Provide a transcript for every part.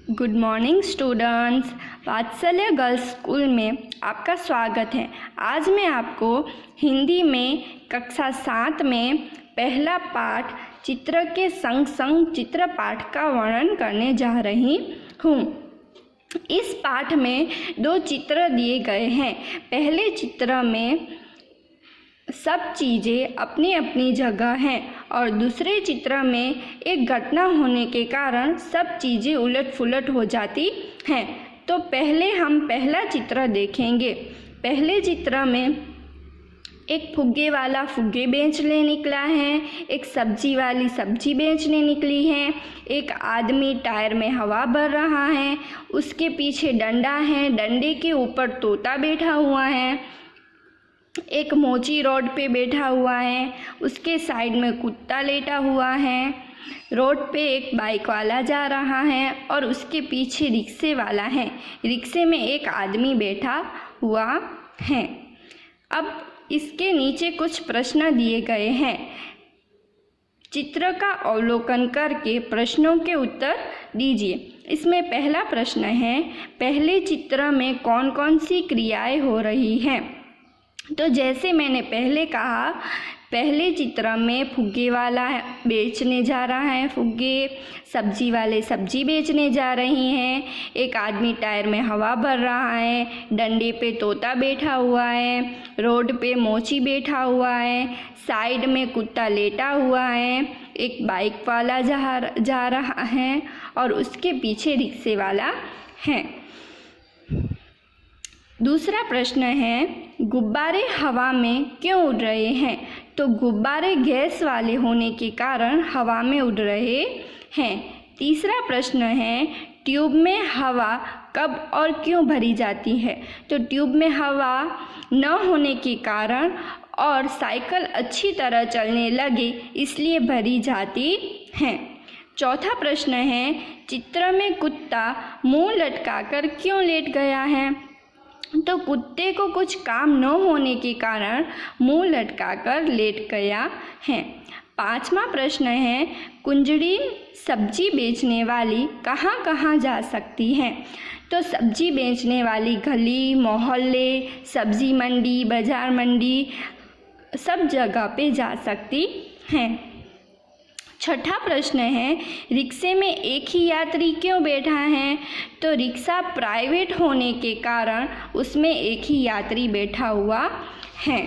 Good morning students. वात्सल्य girls school में आपका स्वागत है। आज मैं आपको हिंदी में कक्षा 7 में पहला पाठ चित्र के संग संग चित्र पाठ का वर्णन करने जा रही हूँ। इस पाठ में 2 चित्र दिए गए हैं। पहले चित्र में सब चीज़ें अपनी अपनी जगह हैं और दूसरे चित्र में एक घटना होने के कारण सब चीज़ें उलट पुलट हो जाती हैं। तो पहले हम पहला चित्र देखेंगे। पहले चित्र में एक फुग्गे वाला फुग्गे बेचने निकला है, एक सब्जी वाली सब्जी बेचने निकली है, एक आदमी टायर में हवा भर रहा है, उसके पीछे डंडा है, डंडे के ऊपर तोता बैठा हुआ है, एक मोची रोड पे बैठा हुआ है, उसके साइड में कुत्ता लेटा हुआ है, रोड पे एक बाइक वाला जा रहा है और उसके पीछे रिक्शे वाला है। रिक्शे में एक आदमी बैठा हुआ है। अब इसके नीचे कुछ प्रश्न दिए गए हैं। चित्र का अवलोकन करके प्रश्नों के उत्तर दीजिए। इसमें पहला प्रश्न है, पहले चित्र में कौन कौन सी क्रियाएं हो रही हैं? तो जैसे मैंने पहले कहा, पहले चित्र में फुग्गे वाला बेचने जा रहा है फुग्गे, सब्जी वाले सब्जी बेचने जा रही हैं, एक आदमी टायर में हवा भर रहा है, डंडे पे तोता बैठा हुआ है, रोड पे मोची बैठा हुआ है, साइड में कुत्ता लेटा हुआ है, एक बाइक वाला जा रहा है और उसके पीछे रिक्शे वाला है। दूसरा प्रश्न है, गुब्बारे हवा में क्यों उड़ रहे हैं? तो गुब्बारे गैस वाले होने के कारण हवा में उड़ रहे हैं। तीसरा प्रश्न है, ट्यूब में हवा कब और क्यों भरी जाती है? तो ट्यूब में हवा न होने के कारण और साइकिल अच्छी तरह चलने लगे इसलिए भरी जाती है। चौथा प्रश्न है, चित्र में कुत्ता मुंह लटकाकर क्यों लेट गया है? तो कुत्ते को कुछ काम न होने के कारण मुंह लटकाकर लेट गया है। पांचवा प्रश्न है, कुंजड़ी सब्जी बेचने वाली कहाँ कहाँ जा सकती हैं? तो सब्जी बेचने वाली गली, मोहल्ले, सब्जी मंडी, बाजार मंडी सब जगह पे जा सकती हैं। छठा प्रश्न है, रिक्शे में एक ही यात्री क्यों बैठा है? तो रिक्शा प्राइवेट होने के कारण उसमें एक ही यात्री बैठा हुआ है।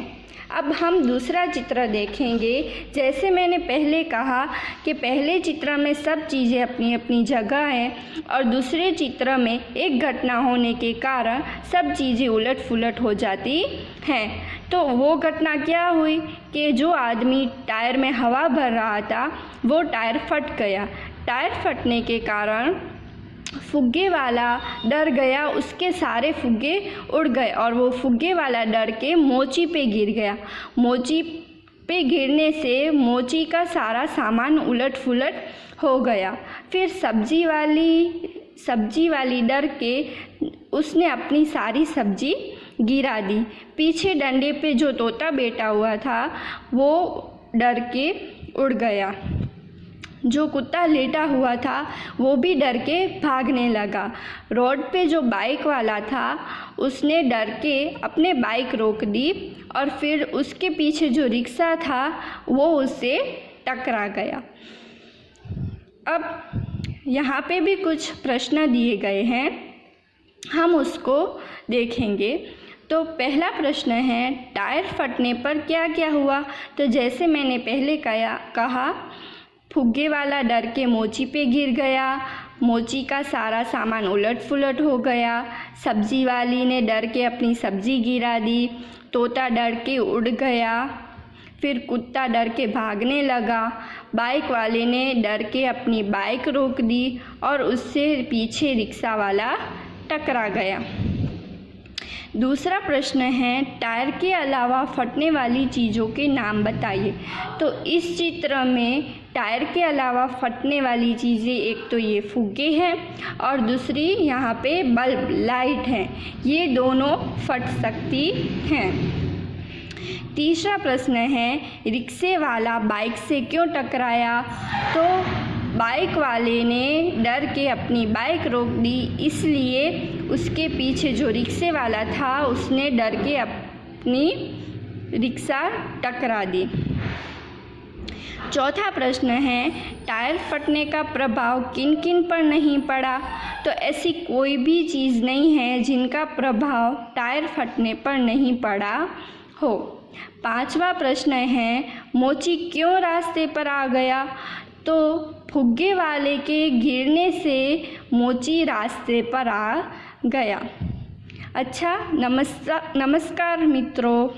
अब हम दूसरा चित्र देखेंगे। जैसे मैंने पहले कहा कि पहले चित्र में सब चीज़ें अपनी अपनी जगह हैं और दूसरे चित्र में एक घटना होने के कारण सब चीज़ें उलट पुलट हो जाती हैं। तो वो घटना क्या हुई कि जो आदमी टायर में हवा भर रहा था वो टायर फट गया। टायर फटने के कारण फुग्गे वाला डर गया, उसके सारे फुग्गे उड़ गए और वो फुग्गे वाला डर के मोची पे गिर गया। मोची पे गिरने से मोची का सारा सामान उलट पुलट हो गया। फिर सब्जी वाली डर के उसने अपनी सारी सब्जी गिरा दी। पीछे डंडे पे जो तोता बैठा हुआ था वो डर के उड़ गया। जो कुत्ता लेटा हुआ था वो भी डर के भागने लगा। रोड पे जो बाइक वाला था उसने डर के अपने बाइक रोक दी और फिर उसके पीछे जो रिक्शा था वो उससे टकरा गया। अब यहाँ पे भी कुछ प्रश्न दिए गए हैं, हम उसको देखेंगे। तो पहला प्रश्न है, टायर फटने पर क्या क्या हुआ? तो जैसे मैंने पहले कहा, फुग्गे वाला डर के मोची पे गिर गया, मोची का सारा सामान उलट पुलट हो गया, सब्जी वाली ने डर के अपनी सब्जी गिरा दी, तोता डर के उड़ गया, फिर कुत्ता डर के भागने लगा, बाइक वाले ने डर के अपनी बाइक रोक दी और उससे पीछे रिक्शा वाला टकरा गया। दूसरा प्रश्न है, टायर के अलावा फटने वाली चीज़ों के नाम बताइए। तो इस चित्र में टायर के अलावा फटने वाली चीज़ें एक तो ये फुग्गे हैं और दूसरी यहाँ पे बल्ब लाइट है, ये दोनों फट सकती हैं। तीसरा प्रश्न है, रिक्शे वाला बाइक से क्यों टकराया? तो बाइक वाले ने डर के अपनी बाइक रोक दी, इसलिए उसके पीछे जो रिक्शे वाला था उसने डर के अपनी रिक्शा टकरा दी। चौथा प्रश्न है, टायर फटने का प्रभाव किन किन पर नहीं पड़ा? तो ऐसी कोई भी चीज़ नहीं है जिनका प्रभाव टायर फटने पर नहीं पड़ा हो। पांचवा प्रश्न है, मोची क्यों रास्ते पर आ गया? तो फुग्गे वाले के गिरने से मोची रास्ते पर आ गया। अच्छा, नमस्कार मित्रों।